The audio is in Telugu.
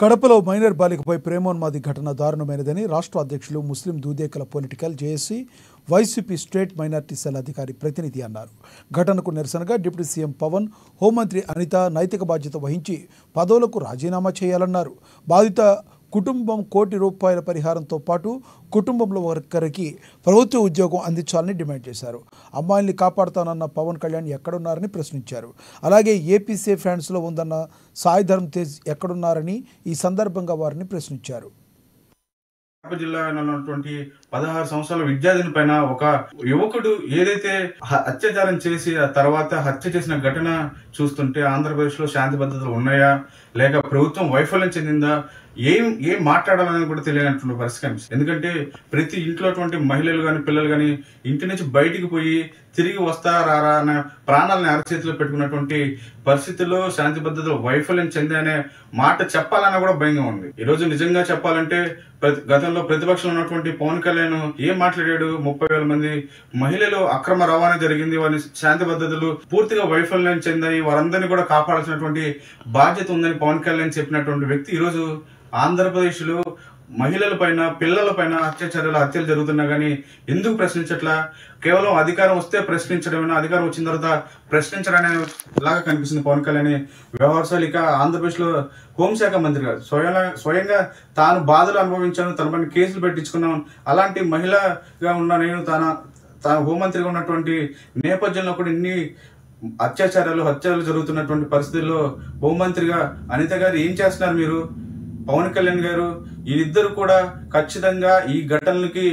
కడపలో మైనర్ బాలికపై ప్రేమోన్మాది ఘటన దారుణమైనదని రాష్ట్ర అధ్యక్షులు ముస్లిం Dudekula political JAC YCP state minority cell అధికారి ప్రతినిధి అన్నారు. ఘటనకు నిరసనగా డిప్యూటీ సీఎం పవన్, హోంమంత్రి అనిత నైతిక బాధ్యత వహించి పదవులకు రాజీనామా చేయాలన్నారు. బాధిత కుటుంబం ₹1,00,00,000 పరిహారంతో పాటు కుటుంబంలో ఒకరికి ప్రభుత్వ ఉద్యోగం అందించాలని డిమాండ్ చేశారు. అమ్మాయిల్ని కాపాడుతానన్న పవన్ కళ్యాణ్ ఎక్కడున్నారని ప్రశ్నించారు. అలాగే ఏపీ సేఫ్ హ్యాండ్స్లో ఉందన్న సాయి ధర్మ్ తేజ్ ఎక్కడున్నారని ఈ సందర్భంగా వారిని ప్రశ్నించారు. కడప జిల్లాలో ఉన్నటువంటి 16 సంవత్సరాల విద్యార్థిని పైన ఒక యువకుడు ఏదైతే అత్యాచారం చేసి ఆ తర్వాత హత్య చేసిన ఘటన చూస్తుంటే ఆంధ్రప్రదేశ్ లో శాంతి భద్రతలు ఉన్నాయా లేక ప్రభుత్వం వైఫల్యం చెందిందా ఏం మాట్లాడాలని కూడా తెలియనటువంటి పరిస్థితి కనిపిస్తుంది. ఎందుకంటే ప్రతి ఇంట్లో మహిళలు కానీ పిల్లలు కానీ ఇంటి నుంచి బయటికి పోయి తిరిగి వస్తారా అనే ప్రాణాలను అరచేతిలో పెట్టుకున్నటువంటి పరిస్థితుల్లో శాంతి భద్రతలు వైఫల్యం చెందాయనే మాట చెప్పాలన్నా కూడా భయంగా ఉంది. ఈ రోజు నిజంగా చెప్పాలంటే గతంలో ప్రతిపక్షంలో ఉన్నటువంటి పవన్ కళ్యాణ్ ఏం మాట్లాడాడు? 30,000 మంది మహిళలు అక్రమ రవాణా జరిగింది, వారి శాంతి భద్రతలు పూర్తిగా వైఫల్యం చెందాయి, వారందరినీ కూడా కాపాడాల్సినటువంటి బాధ్యత ఉందని పవన్ కళ్యాణ్ చెప్పినటువంటి వ్యక్తి ఈ రోజు ఆంధ్రప్రదేశ్ లో మహిళల పైన పిల్లల పైన హత్యలు జరుగుతున్నా గానీ ఎందుకు ప్రశ్నించట్లా? కేవలం అధికారం వస్తే ప్రశ్నించడమేనా, అధికారం వచ్చిన తర్వాత ప్రశ్నించడమే లాగా కనిపిస్తుంది పవన్ కళ్యాణ్ వ్యవహారాలు. ఇక ఆంధ్రప్రదేశ్ లో హోంశాఖ మంత్రి గారు స్వయంగా తాను బాధలు అనుభవించాను, తన పైన కేసులు పెట్టించుకున్నాను, అలాంటి మహిళగా ఉన్న నేను తన హోంమంత్రిగా ఉన్నటువంటి నేపథ్యంలో కూడా ఇన్ని హత్యలు జరుగుతున్నటువంటి పరిస్థితుల్లో హోంమంత్రిగా అనిత గారు ఏం చేస్తున్నారు? మీరు పవన్ కళ్యాణ్ గారు వీరిద్దరు కూడా ఖచ్చితంగా ఈ ఘటనలకి